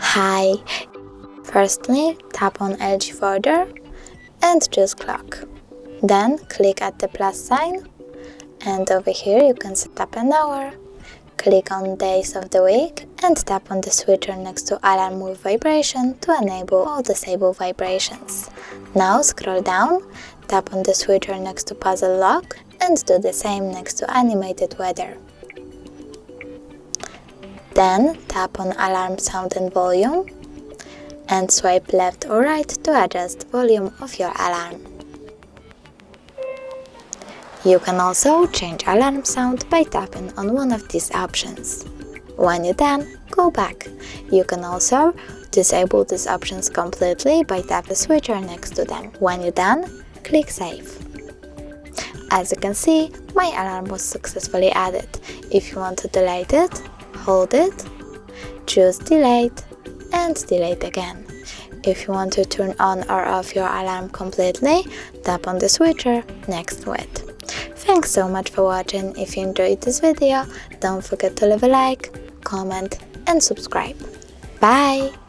Hi. Firstly, tap on LG folder and choose clock. Then click at the plus sign, and over here you can set up an hour. Click on days of the week and tap on the switcher next to alarm with vibration to enable or disable vibrations. Now scroll down, tap on the switcher next to puzzle lock and do the same next to animated weather. Then tap on alarm sound and volume and swipe left or right to adjust volume of your alarm. You can also change alarm sound by tapping on one of these options. When you're done, go back. You can also disable these options completely by tapping the switcher next to them. When you're done, click Save. As you can see, my alarm was successfully added. If you want to delete it, hold it, choose Delete, and delete again. If you want to turn on or off your alarm completely, tap on the switcher next to it. Thanks so much for watching. If you enjoyed this video, don't forget to leave a like, comment and subscribe. Bye!